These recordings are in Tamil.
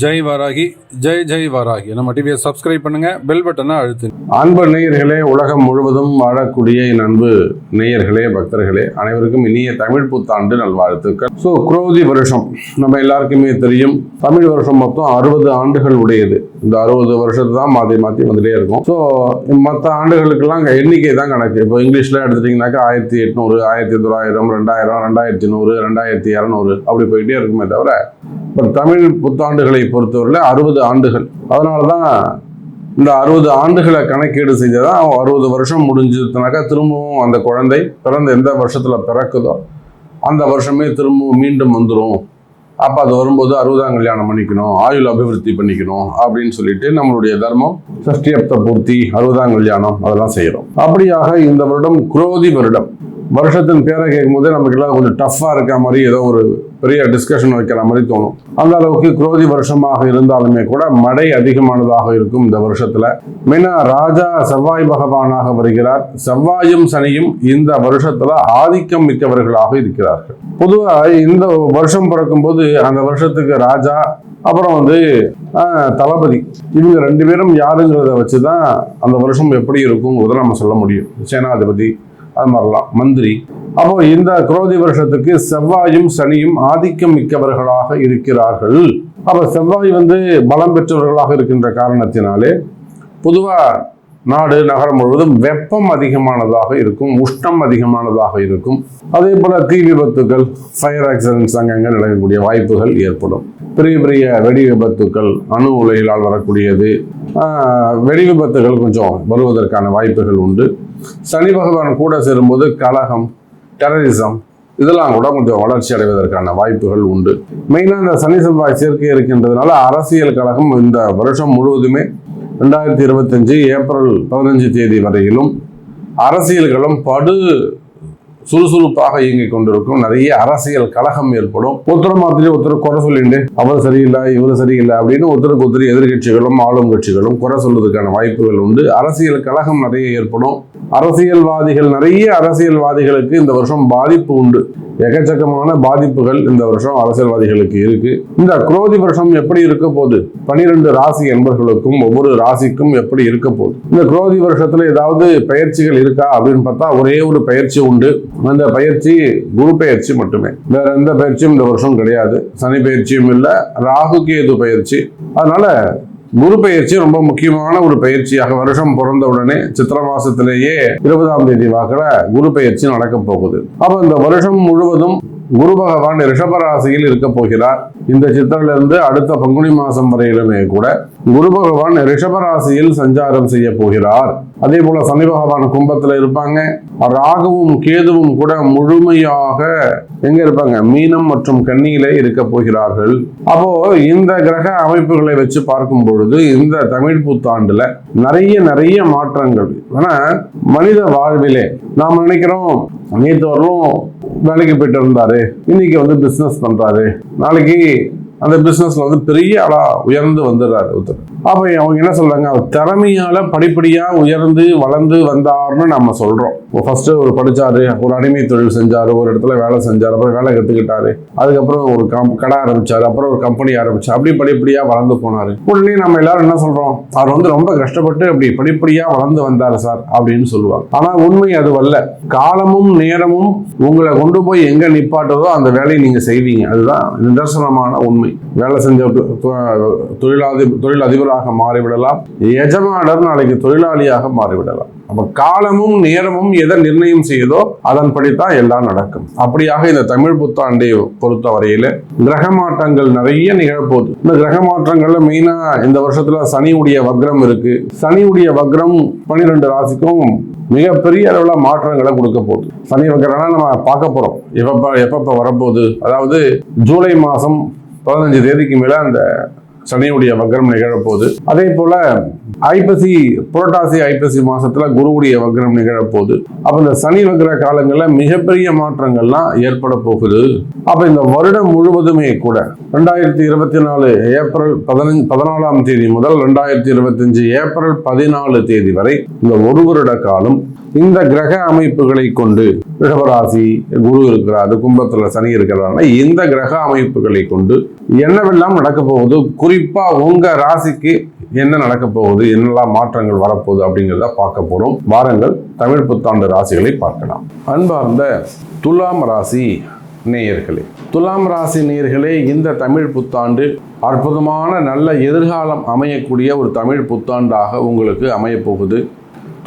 ஜெய் வாராகி, ஜெய் ஜெய் வாராகி. நம்ம டிவியை சப்ஸ்கிரைப் பண்ணுங்க, பெல் பட்டனை அழுத்து. அன்பு நேயர்களே, உலகம் முழுவதும் வாழக்கூடிய என் அன்பு நேயர்களே, பக்தர்களே, அனைவருக்கும் இனிய தமிழ் புத்தாண்டு நல்வாழ்த்துக்கள். குரோதி வருஷம் நம்ம எல்லாருக்குமே தெரியும். தமிழ் வருஷம் மொத்தம் 60 ஆண்டுகள் உடையது. இந்த 60 வருஷத்தை தான் மாற்றி மாற்றி வந்துட்டே இருக்கும். மற்ற ஆண்டுகளுக்கெல்லாம் எண்ணிக்கை தான் கணக்கு. இப்போ இங்கிலீஷில் எடுத்துட்டிங்கனாக்கா 1800, 1900, 2000, 2100, 2200 அப்படி போயிட்டே இருக்குமே தவிர, இப்போ தமிழ் புத்தாண்டுகளை பொறுத்தவரையில் 60 ஆண்டுகள். அதனால தான் இந்த 60 ஆண்டுகளை கணக்கீடு செஞ்சதான் 60 வருஷம் முடிஞ்சதுனாக்கா திரும்பவும் அந்த குழந்தை பிறந்த எந்த வருஷத்தில் பிறக்குதோ அந்த வருஷமே திரும்பவும் மீண்டும் வந்துடும். அப்போ அது வரும்போது 60ஆம் கல்யாணம் பண்ணிக்கணும், ஆயுள் அபிவிருத்தி பண்ணிக்கணும் அப்படின்னு சொல்லிட்டு நம்மளுடைய தர்மம் சஷ்டியப்த பூர்த்தி, 60ஆம் கல்யாணம் அதெல்லாம் செய்கிறோம். அப்படியாக இந்த வருடம் குரோதி வருடம். வருஷத்தின் பேரை கேட்கும் போதே நமக்கு எல்லாம் கொஞ்சம் டஃப்பாக இருக்க மாதிரி, ஏதோ ஒரு பெரிய டிஸ்கஷன் வைக்கிற மாதிரி தோணும். அந்த அளவுக்கு குரோதி வருஷமாக இருந்தாலுமே கூட மழை அதிகமானதாக இருக்கும் இந்த வருஷத்துல. மெயினா ராஜா செவ்வாய் பகவானாக வருகிறார். செவ்வாயும் சனியும் இந்த வருஷத்துல ஆதிக்கம் மிக்கவர்களாக இருக்கிறார்கள். பொதுவாக இந்த வருஷம் பிறக்கும் போது அந்த வருஷத்துக்கு ராஜா, அப்புறம் தளபதி, இவங்க 2 பேரும் யாருங்கிறத வச்சுதான் அந்த வருஷம் எப்படி இருக்குங்கிறத நம்ம சொல்ல முடியும். சேனாதிபதி, அது மாதிரிலாம் மந்திரி. அப்போ இந்த குரோதி வருஷத்துக்கு செவ்வாயும் சனியும் ஆதிக்கம் மிக்கவர்களாக இருக்கிறார்கள். அப்போ செவ்வாய் பலம் பெற்றவர்களாக இருக்கின்ற காரணத்தினாலே பொதுவா நாடு நகரம் முழுவதும் வெப்பம் அதிகமானதாக இருக்கும், உஷ்ணம் அதிகமானதாக இருக்கும். அதே போல தீ விபத்துகள், ஃபயர் ஆக்சிடென்ட்ஸ் அங்கங்கே நடக்கக்கூடிய வாய்ப்புகள் ஏற்படும். பெரிய பெரிய வெடி விபத்துக்கள், அணு உலைகளால் வரக்கூடியது, வெடி விபத்துகள் கொஞ்சம் வருவதற்கான வாய்ப்புகள் உண்டு. சனி பகவான் கூட சேரும்போது கலகம், டெரரிசம் இதெல்லாம் கூட கொஞ்சம் வளர்ச்சி அடைவதற்கான வாய்ப்புகள் உண்டு. மெயினாக இந்த சனி செவ்வாய் சேர்க்கை இருக்கின்றதுனால அரசியல் கழகம் இந்த வருஷம் முழுவதுமே 2025 ஏப்ரல் 15 தேதி வரையிலும் அரசியல்களும் படு சுறுசுறுப்பாக இயங்கிக் கொண்டிருக்கும். நிறைய அரசியல் கலகம் ஏற்படும். ஒருத்தர் மாதிரி ஒருத்தர் குறை சொல்லிட்டு அவர் சரியில்லை இவர் சரியில்லை அப்படின்னு ஒருத்தருக்கு ஒருத்தர் எதிர்கட்சிகளும் ஆளும் கட்சிகளும் குறை சொல்வதற்கான வாய்ப்புகள் உண்டு. அரசியல் கலகம் நிறைய ஏற்படும். நிறைய அரசியல்வாதிகளுக்கு இந்த வருஷம் பாதிப்பு உண்டு. எக்கச்சக்கமான பாதிப்புகள் இந்த வருஷம் அரசியல்வாதிகளுக்கு இருக்கு. இந்த குரோதி வருஷம் எப்படி இருக்க போகுது, 12 ராசி என்பர்களுக்கும் ஒவ்வொரு ராசிக்கும் எப்படி இருக்க போகுது, இந்த குரோதி வருஷத்துல ஏதாவது பயிற்சிகள் இருக்கா அப்படின்னு பார்த்தா ஒரே ஒரு பயிற்சி உண்டு. அந்த பயிற்சி குரு பயிற்சி மட்டுமே, வேற எந்த பயிற்சியும் இந்த வருஷம் கிடையாது. சனி பயிற்சியும் இல்லை, ராகு கேது பயிற்சி. அதனால குரு பயிற்சி ரொம்ப முக்கியமான ஒரு பயிற்சியாக வருஷம் பிறந்த உடனே சித்திரை மாசத்திலேயே 20ஆம் தேதி வாக்குல குரு பயிற்சி நடக்க போகுது. அப்ப இந்த வருஷம் முழுவதும் குரு பகவான் ரிஷபராசியில் இருக்க போகிறார். இந்த சித்திரையிலிருந்து அடுத்த பங்குனி மாசம் வரையிலுமே கூட குரு பகவான் ரிஷபராசியில் சஞ்சாரம் செய்ய போகிறார். அதே போல சனி பகவான் கும்பத்துல இருப்பாங்க. ராகுவும் கேதுவும் கூட முழுமையாக எங்க இருப்பாங்க, மீனம் மற்றும் கன்னியிலே இருக்க போகிறார்கள். அப்போ இந்த கிரக அமைப்புகளை வச்சு பார்க்கும் பொழுது இந்த தமிழ் புத்தாண்டுல நிறைய மாற்றங்கள். ஆனா மனித வாழ்விலே நாம் நினைக்கிறோம், நேற்று வரலும் வேலைக்கு போயிட்டு இருந்தாரு, இன்னைக்கு பிசினஸ் பண்றாரு, நாளைக்கு அந்த பிசினஸ்ல பெரிய ஆளா உயர்ந்து வந்துடுறாரு ஒருத்தர். அப்ப அவங்க என்ன சொல்றாங்க, அவர் திறமையால படிப்படியா உயர்ந்து வளர்ந்து வந்தாருன்னு நம்ம சொல்றோம். ஃபர்ஸ்ட் ஒரு படிச்சாரு, ஒரு அடிமை தொழில் செஞ்சாரு, ஒரு இடத்துல வேலை செஞ்சாரு, அப்புறம் வேலை கத்துக்கிட்டாரு, அதுக்கப்புறம் ஒரு கடை ஆரம்பிச்சாரு, அப்புறம் ஒரு கம்பெனி ஆரம்பிச்சாரு, அப்படி படிப்படியா வளர்ந்து போனாரு. உடனே நம்ம எல்லாரும் என்ன சொல்றோம், அவர் ரொம்ப கஷ்டப்பட்டு அப்படி படிப்படியா வளர்ந்து வந்தாரு சார் அப்படின்னு சொல்லுவாங்க. ஆனா உண்மை அதுவல்ல. காலமும் நேரமும் உங்களை கொண்டு போய் எங்க நிப்பாட்டதோ அந்த வேலையை நீங்க செய்வீங்க. அதுதான் நிதர்சனமான உண்மை. வேலை செஞ்ச தொழில் அதிபராக மாறிவிடலாம், எஜமானர் நாளைக்கு தொழிலாளியாக மாறிவிடலாம். அப்ப காலமும் நேரமும் எதை நிர்ணயம் செய்யுதோ அதன்படித்தான் எல்லாம் நடக்கும். அப்படியாக இந்த தமிழ் புத்தாண்டை பொறுத்த வரையில கிரக மாற்றங்கள் நிறைய நிகழப்போகுது. இந்த கிரக மாற்றங்கள்ல மெயினா இந்த வருஷத்துல சனியுடைய வக்ரம் இருக்கு. சனியுடைய வக்ரம் 12 ராசிக்கும் மிகப்பெரிய அளவுல மாற்றங்களை கொடுக்க போகுது. சனி வக்ரம்னா நம்ம பார்க்க போறோம் எப்பப்ப வரப்போகுது. அதாவது ஜூலை மாசம் 15 தேதிக்கு மேல அந்த சனியுடைய வக்ரம் நிகழப்போகுது. அதே போல புரட்டாசி ஐப்பசி மாசத்துல குருவுடைய வக்ரம் நிகழப்போகுது. அப்ப இந்த சனி வக்ர காலங்கள்ல மிகப்பெரிய மாற்றங்கள்லாம் ஏற்பட போகுது. அப்ப இந்த வருடம் முழுவதுமே கூட 2024 ஏப்ரல் 14ஆம் தேதி முதல் 2025 ஏப்ரல் 14 தேதி வரை இந்த ஒரு வருட காலம் இந்த கிரக அமைப்புகளை கொண்டு, ரிஷபராசி குரு இருக்கிறாரு, கும்பத்துல சனி இருக்கிறாருன்னா இந்த கிரக அமைப்புகளை கொண்டு என்னவெல்லாம் நடக்க போகுது, குறிப்பா உங்க ராசிக்கு என்ன நடக்க போகுது, என்னெல்லாம் மாற்றங்கள் வரப்போகுது அப்படிங்கிறத பார்க்க போறோம். வாரங்கள் தமிழ் புத்தாண்டு ராசிகளை பார்க்கலாம். அன்பார்ந்த துலாம் ராசி நேயர்களே, துலாம் ராசி நேயர்களே, இந்த தமிழ் புத்தாண்டு அற்புதமான நல்ல எதிர்காலம் அமையக்கூடிய ஒரு தமிழ் புத்தாண்டாக உங்களுக்கு அமையப்போகுது.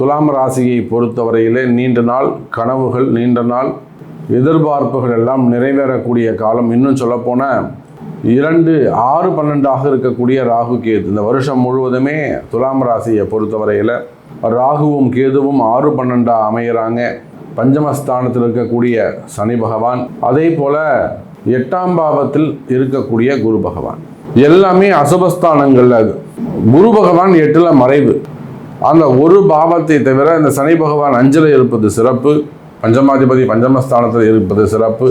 துலாம் ராசியை பொறுத்தவரையிலே நீண்ட நாள் கனவுகள், நீண்ட நாள் எதிர்பார்ப்புகள் எல்லாம் நிறைவேறக்கூடிய காலம். இன்னும் சொல்லப்போனால் 2, 6, 12 இருக்கக்கூடிய ராகு கேது இந்த வருஷம் முழுவதுமே துலாம் ராசியை பொறுத்தவரையில் ராகுவும் கேதுவும் 6, 12 அமைகிறாங்க. பஞ்சமஸ்தானத்தில் இருக்கக்கூடிய சனி பகவான், அதே போல 8ஆம் பாவத்தில் இருக்கக்கூடிய குரு பகவான், எல்லாமே அசுபஸ்தானங்கள்ல. குரு பகவான் 8ல் மறைவு. அந்த ஒரு பாவத்தை தவிர இந்த சனி பகவான் 5ல் இருப்பது சிறப்பு. பஞ்சமாதிபதி பஞ்சமஸ்தானத்தில் இருப்பது சிறப்பு.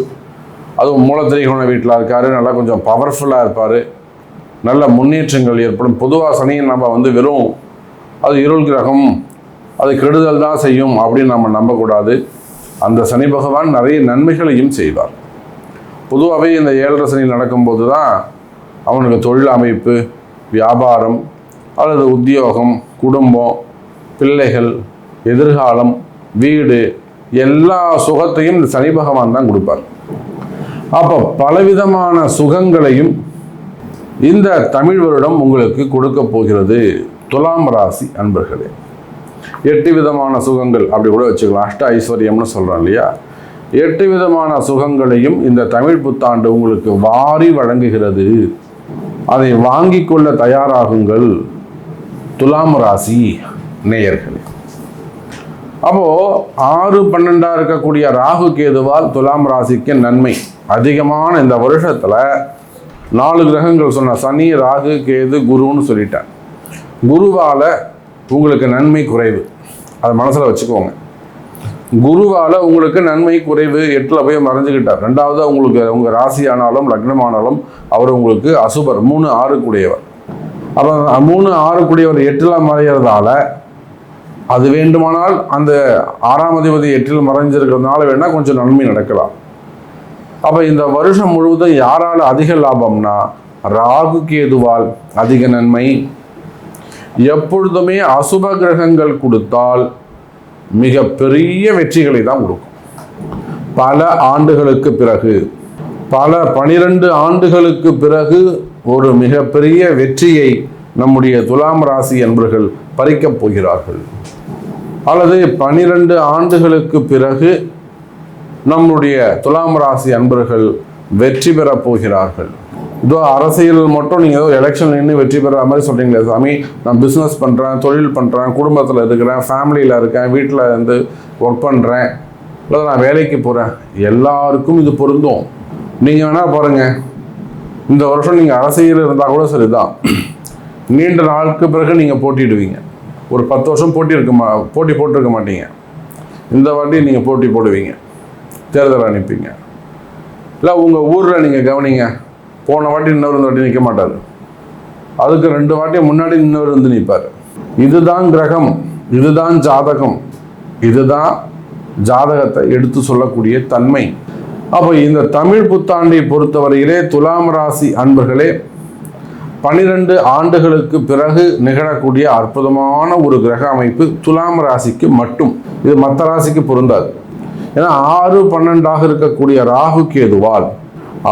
அதுவும் மூலத்திரிகோண வீட்டில் இருக்காரு, நல்லா கொஞ்சம் பவர்ஃபுல்லாக இருப்பார், நல்ல முன்னேற்றங்கள் ஏற்படும். பொதுவாக சனியை நம்ம வெறும் அது இருள் கிரகம், அது கெடுதல் தான் செய்யும் அப்படின்னு நம்ம நம்பக்கூடாது. அந்த சனி பகவான் நிறைய நன்மைகளையும் செய்வார். பொதுவாகவே இந்த 7.5 சனி நடக்கும்போது தான் அவனுக்கு தொழில் அமைப்பு, வியாபாரம் அல்லது உத்தியோகம், குடும்பம், பிள்ளைகள், எதிர்காலம், வீடு, எல்லா சுகத்தையும் இந்த சனி பகவான் தான் கொடுப்பார். அப்போ பலவிதமான சுகங்களையும் இந்த தமிழ் வருடம் உங்களுக்கு கொடுக்க போகிறது துலாம் ராசி அன்பர்களே. 8 விதமான சுகங்கள் அப்படி கூட வச்சுக்கலாம், அஷ்ட ஐஸ்வர்யம்னு சொல்கிறோம் இல்லையா. 8 விதமான சுகங்களையும் இந்த தமிழ் புத்தாண்டு உங்களுக்கு வாரி வழங்குகிறது. அதை வாங்கி கொள்ள தயாராகுங்கள் துலாம் ராசி நேயர்களே. அப்போ 6, 12 இருக்கக்கூடிய ராகு கேதுவால் துலாம் ராசிக்கு நன்மை அதிகமான. இந்த வருஷத்துல 4 கிரகங்கள் சொன்ன சனி, ராகு, கேது, குருன்னு சொல்லிட்டேன். குருவால உங்களுக்கு நன்மை குறைவு, அதை மனசுல வச்சுக்கோங்க. குருவால உங்களுக்கு நன்மை குறைவு, 8ல் போய் மறைஞ்சுக்கிட்டார். 2வது உங்களுக்கு உங்க ராசி ஆனாலும் லக்னமானாலும் அவர் உங்களுக்கு அசுபர், 3, 6 கூடியவர். அப்போ 3, 6 கூடியவர் 8ல் மறைகிறதால அது வேண்டுமானால் அந்த 6ஆம் அதிபதி 8ல் மறைஞ்சிருக்கிறதுனால வேணா கொஞ்சம் நன்மை நடக்கலாம். அப்போ இந்த வருஷம் முழுவதும் யாரால அதிக லாபம்னா ராகு கேதுவால் அதிக நன்மை. எப்பொழுதுமே அசுப கிரகங்கள் கொடுத்தால் மிக பெரிய வெற்றிகளை தான் கொடுக்கும். பல ஆண்டுகளுக்கு பிறகு, பல 12 ஆண்டுகளுக்கு பிறகு ஒரு மிகப்பெரிய வெற்றியை நம்முடைய துலாம் ராசி என்பவர்கள் பறிக்கப் போகிறார்கள். அல்லது 12 ஆண்டுகளுக்கு பிறகு நம்முடைய துலாம் ராசி அன்பர்கள் வெற்றி பெறப் போகிறார்கள். இதோ அரசியல் மட்டும் நீங்கள் ஏதோ எலெக்ஷன் நின்று வெற்றி பெற மாதிரி சொல்கிறீங்களே சாமி, நான் பிஸ்னஸ் பண்ணுறேன், தொழில் பண்ணுறேன், குடும்பத்தில் இருக்கிறேன், ஃபேமிலியில் இருக்கேன், வீட்டில் ஒர்க் பண்ணுறேன், இல்லை நான் வேலைக்கு போகிறேன், எல்லாருக்கும் இது பொருந்தும். நீங்கள் வேணால் பாருங்கள், இந்த வருஷம் நீங்கள் அரசியல் இருந்தால் கூட சரிதான், நீண்ட நாளுக்கு பிறகு நீங்கள் போட்டிடுவீங்க. ஒரு 10 வருஷம் போட்டி போட்டிருக்க மாட்டீங்க. இந்த வாட்டி நீங்கள் போட்டி போடுவீங்க, தேர்தல் அனுப்பிங்க. இல்லை உங்கள் ஊரில் நீங்கள் கவனிங்க, போன வாட்டி இன்னொரு வாட்டி நிற்க மாட்டார், அதுக்கு 2 வாட்டி முன்னாடி இன்னொரு நிற்பார். இதுதான் கிரகம், இதுதான் ஜாதகம், இதுதான் ஜாதகத்தை எடுத்து சொல்லக்கூடிய தன்மை. அப்போ இந்த தமிழ் புத்தாண்டை பொறுத்தவரையிலே துலாம் ராசி அன்பர்களே 12 ஆண்டுகளுக்கு பிறகு நிகழக்கூடிய அற்புதமான ஒரு கிரக அமைப்பு துலாம் ராசிக்கு மட்டும். இது மற்ற ராசிக்கு பொருந்தாது. ஏன்னா 6, 12 இருக்கக்கூடிய ராகு கேதுவால்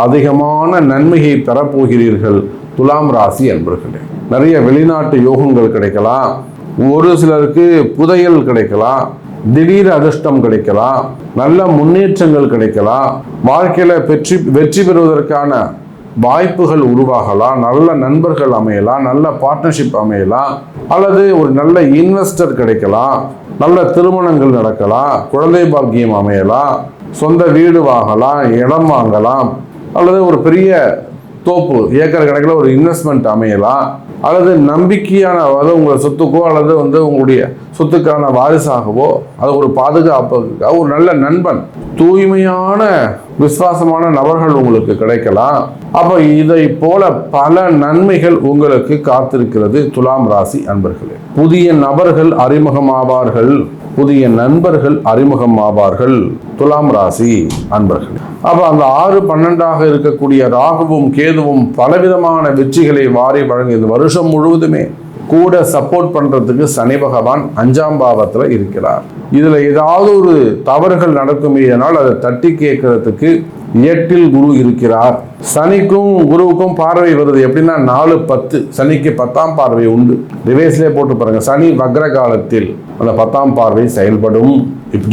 அதிகமான நன்மையை பெறப்போகிறீர்கள் துலாம் ராசி அன்பர்களே. நிறைய வெளிநாட்டு யோகங்கள் கிடைக்கலாம், ஒரு சிலருக்கு புதையல் கிடைக்கலாம், திடீர் அதிர்ஷ்டம் கிடைக்கலாம், நல்ல முன்னேற்றங்கள் கிடைக்கலாம், வாழ்க்கையில வெற்றி பெறுவதற்கான வாய்ப்புகள் உருவாகலாம், நல்ல நண்பர்கள் அமையலாம், நல்ல பார்ட்னர்ஷிப் அமையலாம், அல்லது ஒரு நல்ல இன்வெஸ்டர் கிடைக்கலாம், நல்ல திருமணங்கள் நடக்கலாம், குழந்தை பாக்கியம் அமையலாம், சொந்த வீடு வாங்கலாம், இடம் வாங்கலாம், அல்லது ஒரு பெரிய தோப்பு ஏக்கர் கணக்கில் ஒரு இன்வெஸ்ட்மெண்ட் அமையலாம், அல்லது நம்பிக்கையான, அதாவது உங்கள் சொத்துக்கோ அல்லது உங்களுடைய சொத்துக்கான வாரிசாகவோ, அது ஒரு பாதுகாப்புக்காக ஒரு நல்ல நண்பன், தூய்மையான விசுவாசமான நபர்கள் உங்களுக்கு கிடைக்கலாம். அப்ப இதை போல பல நன்மைகள் உங்களுக்கு காத்திருக்கிறது துலாம் ராசி அன்பர்களே. புதிய நபர்கள் அறிமுகமாவார்கள், புதிய நண்பர்கள் அறிமுகமாவார்கள் துலாம் ராசி அன்பர்கள். அப்ப அந்த 6-12 இருக்கக்கூடிய ராகுவும் கேதுவும் பலவிதமான வெற்றிகளை வாரி வழங்கி இந்த வருஷம் முழுவதுமே கூட சப்போர்ட் பண்றதுக்கு சனி பகவான் 5ஆம் பாவத்துல இருக்கிறார். இதுல ஏதாவது ஒரு தவறுகள் நடக்குமேனால் அதை தட்டி கேட்கறதுக்கு 8ல் குரு இருக்கிறார். சனிக்கும் குருவுக்கும் பார்வை வருது எப்படின்னா 4-10, சனிக்கு 10ஆம் பார்வை உண்டு. ரிவேஸ்லேயே போட்டு பாருங்க, சனி வக்ர காலத்தில் அந்த 10ஆம் பார்வை செயல்படும்.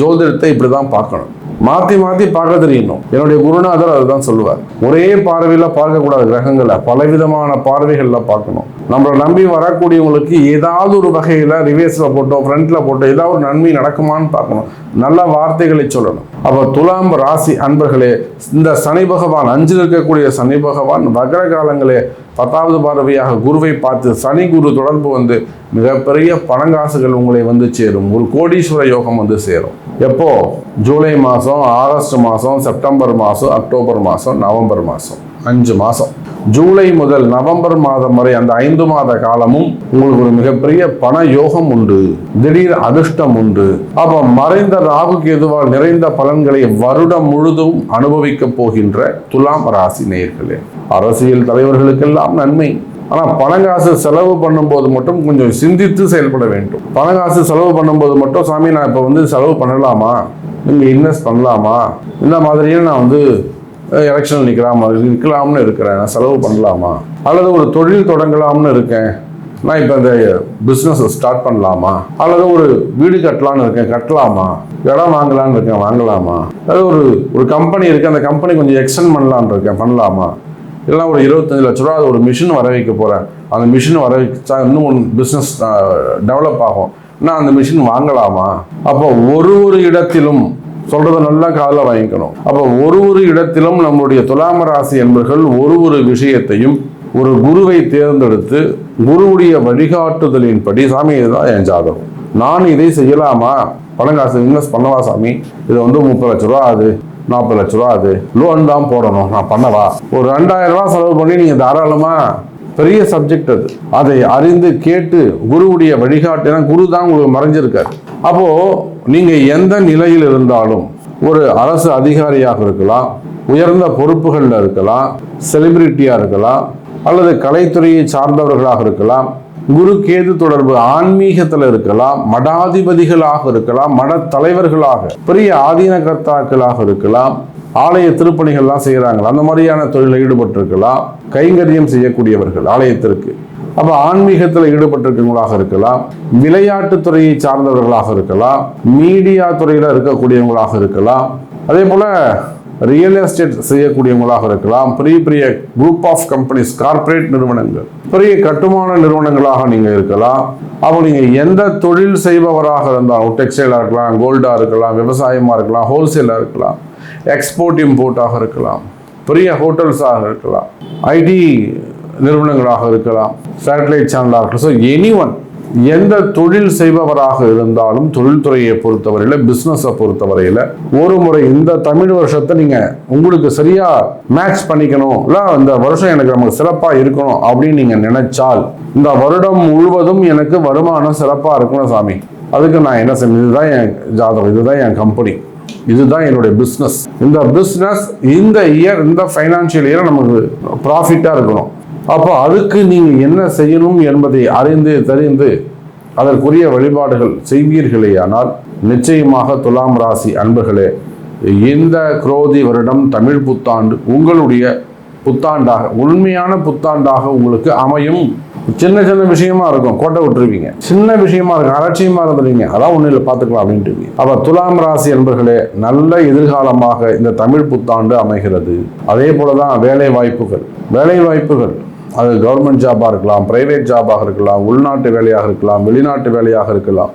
ஜோதிடத்தை இப்படிதான் பார்க்கணும், மாத்தி மாத்தி பார்க்க தெரியணும். என்னுடைய குருநாதர் அதுதான் சொல்லுவார், ஒரே பார்வையில பார்க்கக்கூடாது கிரகங்களை, பலவிதமான பார்வைகள்ல பார்க்கணும். நம்மளை நம்பி வரக்கூடியவங்களுக்கு ஏதாவது ஒரு வகையில ரிவேர்ஸ்ல போட்டோ ஃப்ரண்ட்ல போட்டோ ஏதாவது ஒரு நன்மை நடக்குமான்னு பார்க்கணும், நல்ல வார்த்தைகளை சொல்லணும். அப்ப துலாம் ராசி அன்பர்களே, இந்த சனி பகவான் 5ல் இருக்கக்கூடிய சனி பகவான் வக்ர காலங்களே 10வது பார்வையாக குருவை பார்த்து சனி குரு தொடர்பு வந்து மிகப்பெரிய பணங்காசுகள் உங்களை வந்து சேரும். ஒரு கோடீஸ்வர யோகம் வந்து சேரும். எப்போ? ஜூலை மாதம், ஆகஸ்ட் மாதம், செப்டம்பர் மாதம், அக்டோபர் மாதம், நவம்பர் மாதம், 5 மாதம். ஜூலை முதல் நவம்பர் மாதம் வரை அந்த 5 மாத காலமும் உங்களுக்கு ஒரு மிகப்பெரிய பண யோகம் உண்டு, திடீர் அதிர்ஷ்டம் உண்டு. அப்ப மறைந்த ராகு கேதுவால் நிறைந்த பலன்களை வருடம் முழுதும் அனுபவிக்க போகின்ற துலாம் ராசி நேயர்களே. அரசியல் தலைவர்களுக்கெல்லாம் நன்மை. ஆனா பணங்காசு செலவு பண்ணும்போது மட்டும் கொஞ்சம் சிந்தித்து செயல்பட வேண்டும். பணங்காசு செலவு பண்ணும்போது மட்டும் சாமி நான் இப்ப வந்து செலவு பண்ணலாமா, நீங்க இன்வெஸ்ட் பண்ணலாமா, இந்த மாதிரியே நான் வந்து எலெக்ஷன் நிற்கலாம்னு இருக்கிறேன், நான் செலவு பண்ணலாமா, அல்லது ஒரு தொழில் தொடங்கலாம்னு இருக்கேன், நான் இப்போ இந்த பிஸ்னஸ் ஸ்டார்ட் பண்ணலாமா, அல்லது ஒரு வீடு கட்டலான்னு இருக்கேன், கட்டலாமா, இடம் வாங்கலான்னு இருக்கேன், வாங்கலாமா, அதாவது ஒரு கம்பெனி இருக்கு, அந்த கம்பெனி கொஞ்சம் எக்ஸ்டெண்ட் பண்ணலான்னு இருக்கேன், பண்ணலாமா, இல்லைனா ஒரு 25 லட்ச ரூபா ஒரு மிஷின் வர வைக்க போகிறேன், அந்த மிஷின் வர வச்சா இன்னும் ஒன்று பிஸ்னஸ் டெவலப் ஆகும், நான் அந்த மிஷின் வாங்கலாமா. அப்போ ஒரு இடத்திலும் சொல்றதை நல்லா காதில் வாங்கிக்கணும். அப்போ ஒரு இடத்திலும் நம்முடைய துலாம் ராசி என்பர்கள் ஒரு விஷயத்தையும் ஒரு குருவை தேர்ந்தெடுத்து குருவுடைய வழிகாட்டுதலின்படி, சாமி இதுதான் என் ஜாதகம், நான் இதை செய்யலாமா, பணங்காசு இன்வெஸ்ட் பண்ணவா சாமி, இது வந்து 30 லட்ச ரூபா ஆகுது, 40 லட்ச ரூபா ஆகுது, லோன் தான் போடணும், நான் பண்ணவா, ஒரு 2000 ரூபா செலவு பண்ணி நீங்க தாராளமா, பெரிய சப்ஜெக்ட் அது, அதை அறிந்து கேட்டு குருவுடைய வழிகாட்டினா குரு தான் உங்களுக்கு மறைஞ்சிருக்காரு. அப்போ நீங்க எந்த நிலையில் இருந்தாலும், ஒரு அரசு அதிகாரியாக இருக்கலாம், உயர்ந்த பொறுப்புகள்ல இருக்கலாம், செலிபிரிட்டியா இருக்கலாம், அல்லது கலைத்துறையை சார்ந்தவர்களாக இருக்கலாம், குரு கேது தொடர்பு ஆன்மீகத்தில் இருக்கலாம், மடாதிபதிகளாக இருக்கலாம், மட தலைவர்களாக, பெரிய ஆதீன கர்த்தாக்களாக இருக்கலாம், ஆலய திருப்பணிகள்லாம் செய்கிறாங்களா அந்த மாதிரியான தொழிலில் ஈடுபட்டிருக்கலாம், கைங்கரியம் செய்யக்கூடியவர்கள் ஆலயத்திற்கு, அப்போ ஆன்மீகத்தில் ஈடுபட்டிருக்கவங்களாக இருக்கலாம், விளையாட்டுத்துறையை சார்ந்தவர்களாக இருக்கலாம், மீடியா துறையில் இருக்கக்கூடியவங்களாக இருக்கலாம், அதே போல ரியல் எஸ்டேட் செய்யக்கூடியவங்களாக இருக்கலாம், பெரிய குரூப் ஆஃப் கம்பெனிஸ், கார்பரேட் நிறுவனங்கள், பெரிய கட்டுமான நிறுவனங்களாக நீங்க இருக்கலாம். அப்போ நீங்க எந்த தொழில் செய்பவராக இருந்தாலும், டெக்ஸ்டைலா இருக்கலாம், கோல்டா இருக்கலாம், விவசாயமா இருக்கலாம், ஹோல்சேலா இருக்கலாம், எக்ஸ்போர்ட் இம்போர்ட்டாக இருக்கலாம், பெரிய ஹோட்டல்ஸாக இருக்கலாம், ஐடி நிறுவனங்களாக இருக்கலாம், சேட்டலைட் சேனலாக இருக்கலாம். ஸோ எனிஒன், எந்த தொழில் செய்பவராக இருந்தாலும் தொழில்துறையை பொறுத்தவரையில, பிசினஸை பொறுத்தவரையில ஒரு முறை இந்த தமிழ் வருஷத்தை நீங்க உங்களுக்கு சரியா மேட்ச் பண்ணிக்கணும், இல்ல இந்த வருஷம் எனக்கு நமக்கு சிறப்பா இருக்கணும் அப்படின்னு நீங்க நினைச்சால், இந்த வருடம் முழுவதும் எனக்கு வருமானம் சிறப்பா இருக்கணும் சாமி, அதுக்கு நான் என்ன செய்யணும், இதுதான் என் ஜாதகம், இதுதான் என் கம்பெனி, இதுதான் என்னுடைய பிஸ்னஸ், இந்த பிஸ்னஸ் இந்த இயர், இந்த ஃபைனான்சியல் இயர் நமக்கு ப்ராஃபிட்டா இருக்கணும். அப்போ அதுக்கு நீங்க என்ன செய்யணும் என்பதை அறிந்து தெரிந்து அதற்குரிய வழிபாடுகள் செய்வீர்களேயானால் நிச்சயமாக துலாம் ராசி அன்பர்களே, இந்த குரோதி வருடம் தமிழ் புத்தாண்டு உங்களுடைய புத்தாண்டாக, உண்மையான புத்தாண்டாக உங்களுக்கு அமையும். சின்ன விஷயமா இருக்கும், கோட்டை விட்டுருவீங்க, சின்ன விஷயமா இருக்கும், அலட்சியமா இருந்துருவீங்க, அதான் ஒன்றும் இல்லை பார்த்துக்கலாம் அப்படின்ட்டு. அப்ப துலாம் ராசி என்பர்களே, நல்ல எதிர்காலமாக இந்த தமிழ் புத்தாண்டு அமைகிறது. அதே போலதான் வேலை வாய்ப்புகள் அது கவர்மெண்ட் ஜாபாக இருக்கலாம், பிரைவேட் ஜாபாக இருக்கலாம், உள்நாட்டு வேலையாக இருக்கலாம், வெளிநாட்டு வேலையாக இருக்கலாம்,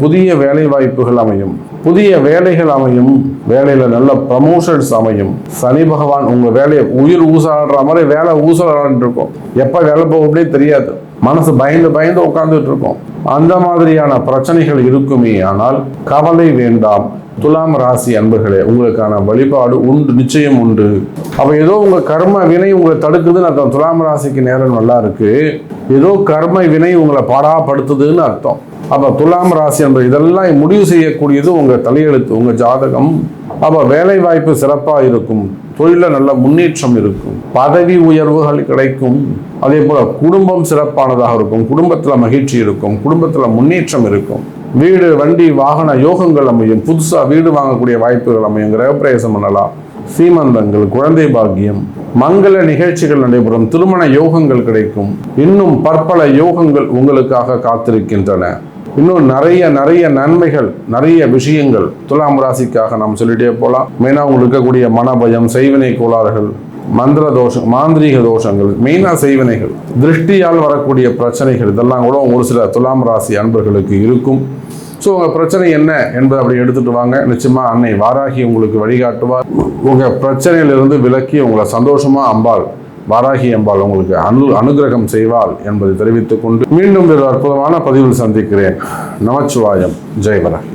புதிய வேலை வாய்ப்புகள் அமையும், புதிய வேலைகள் அமையும், வேலையில நல்ல ப்ரமோஷன்ஸ் அமையும். சனி பகவான் உங்க வேலையை உயிர் ஊசலாடுற மாதிரி வேலை ஊசலாடிட்டு இருக்கும், எப்ப வேலை போகவே தெரியாது, மனசு பயந்து உட்கார்ந்துட்டு இருக்கும். அந்த மாதிரியான பிரச்சனைகள் இருக்குமே ஆனால் கவலை வேண்டாம். துலாம் ராசி அன்பர்களே, உங்களுக்கான வழிபாடு உண்டு, நிச்சயம் உண்டு. அப்ப ஏதோ உங்க கர்ம வினை உங்களை தடுக்குதுன்னு அர்த்தம். துலாம் ராசிக்கு நேரம் நல்லா இருக்கு, ஏதோ கர்ம வினை உங்களை பாடாப்படுத்துதுன்னு அர்த்தம். அப்ப துலாம் ராசி என்பது இதெல்லாம் முடிவு செய்யக்கூடியது உங்க தலையெழுத்து, உங்க ஜாதகம். அப்ப வேலை வாய்ப்பு சிறப்பா இருக்கும், தொழில நல்ல முன்னேற்றம் இருக்கும், பதவி உயர்வுகள் கிடைக்கும். அதே போல குடும்பம் சிறப்பானதாக இருக்கும், குடும்பத்துல மகிழ்ச்சி இருக்கும், குடும்பத்துல முன்னேற்றம் இருக்கும். வீடு வண்டி வாகன யோகங்கள் அமையும், புதுசா வீடு வாங்கக்கூடிய வாய்ப்புகள் அமையும், கிரகப்பிரவேசம் பண்ணலாம், சீமந்தங்கள், குழந்தை பாக்கியம், மங்கள நிகழ்ச்சிகள் நடைபெறும், திருமண யோகங்கள் கிடைக்கும். இன்னும் பற்பல யோகங்கள் உங்களுக்காக காத்திருக்கின்றன. இன்னும் நிறைய நன்மைகள், நிறைய விஷயங்கள் துலாம் ராசிக்காக நாம் சொல்லிட்டே போகலாம். மெயினாக உங்களுக்கு இருக்கக்கூடிய மனபயம், செய்வினை கோளாறுகள், மந்திர தோஷம், மாந்திரீக தோஷங்கள், மெயினாக செய்வினைகள், திருஷ்டியால் வரக்கூடிய பிரச்சனைகள், இதெல்லாம் கூட ஒரு சில துலாம் ராசி அன்பர்களுக்கு இருக்கும். ஸோ உங்கள் பிரச்சனை என்ன என்பதை அப்படி எடுத்துட்டு வாங்க. நிச்சயமாக அன்னை வாராகி உங்களுக்கு வழிகாட்டுவார். உங்கள் பிரச்சனையிலிருந்து விலக்கி உங்களை சந்தோஷமாக அம்பாள், வாராகி அம்பாள் உங்களுக்கு அனுகிரகம் செய்வாள் என்பதை தெரிவித்துக் கொண்டு மீண்டும் ஒரு அற்புதமான பதிவில் சந்திக்கிறேன். நமச்சிவாயம். ஜெய் வராகி.